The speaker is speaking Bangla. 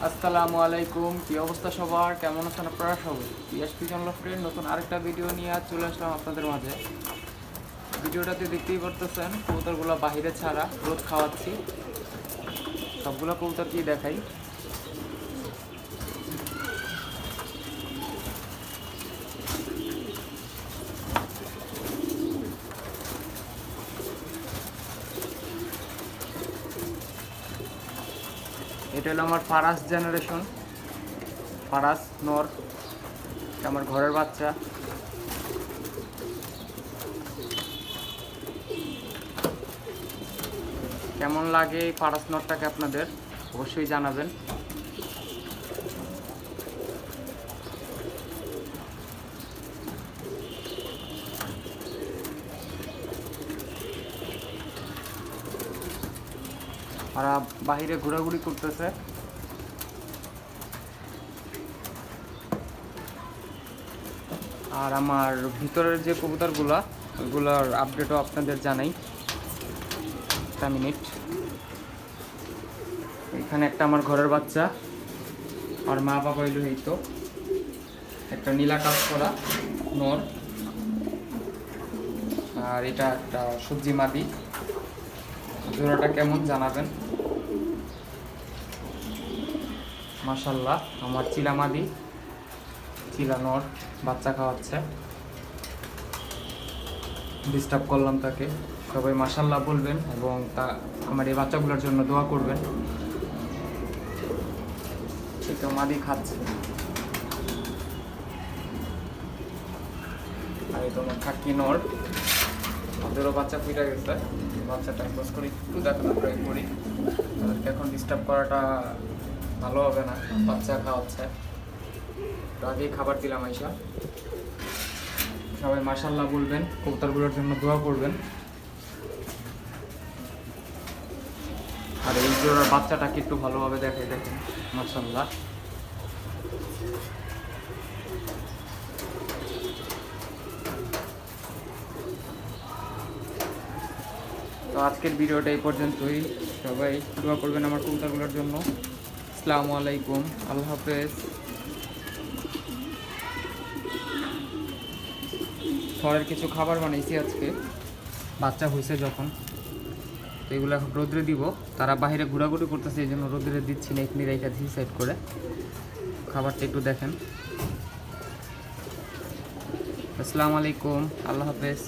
আসসালামু আলাইকুম, কি অবস্থা সবার? কেমন আছেন আপনারা সবাই? পিএসপি জনলফ্রেন্ড নতুন আরেকটা ভিডিও নিয়ে আজ চলে আসলাম আপনাদের মাঝে। ভিডিওটাতে দেখতেই পারতেছেন কবুতরগুলো বাহিরে ছাড়া রোদ খাওয়াচ্ছি। সবগুলো কবুতরকেই দেখাই। এটা হলো আমার ফারাস জেনারেশন, ফারাস নর, আমার ঘরের বাচ্চা। কেমন লাগে এই ফারাস নরটাকে আপনাদের অবশ্যই জানাবেন। ওরা বাহিরে ঘোরাঘুরি করতেছে। আর আমার ভিতরের যে কবুতরগুলো ওইগুলোর আপডেটও আপনাদের জানাই। একটা মিনিট। এখানে একটা আমার ঘরের বাচ্চা, আর মা বাবা হইল এই তো একটা নীলা কাজ করা নর, আর এটা একটা সবজি মাদি। জোড়াটা কেমন জানাবেন। মাশাল্লাহ, আমার চিলা মাদি, চিলা নর বাচ্চা খাওয়াচ্ছে। ডিস্টার্ব করলাম তাকে। সবাই মাশাল্লাহ বলবেন এবং আমার এই বাচ্চাগুলোর জন্য দোয়া করবেন। তো মাদি খাচ্ছে। আর এই তোমার খাকি নর, ওদেরও বাচ্চা ফুটে গেছে। বাচ্চা টাইম পাস করি, একটু দেখানো ট্রাই করি। তাদেরকে এখন ডিস্টার্ব করাটা ভালো হবে না, বাচ্চা খাওয়াচ্ছে। তো আগেই খাবার দিলাম আইসা। সবাই মাশাল্লাহ বলবেন, কবুতরগুলোর জন্য দোয়া করবেন। আর এই জোড়ার বাচ্চাটাকে একটু ভালোভাবে দেখে দেখেন, মাশাল্লাহ। তো আজকের ভিডিওটা এই পর্যন্তই। সবাই দোয়া করবেন আমার কবুতরগুলোর জন্য। আসসালামু আলাইকুম, আল্লাহ হাফেজ। ঘরের কিছু খাবার বানাইছি আজকে, বাচ্চা হয়েছে যখন, তো এগুলো এখন রোদ্রে দিব। তারা বাইরে ঘোরাঘুরি করতেছে, এই জন্য রোদ্রে দিচ্ছি না, এখানে রেখে দিচ্ছি সাইড করে। খাবারটা একটু দেখেন। আসসালামু আলাইকুম, আল্লাহ হাফেজ।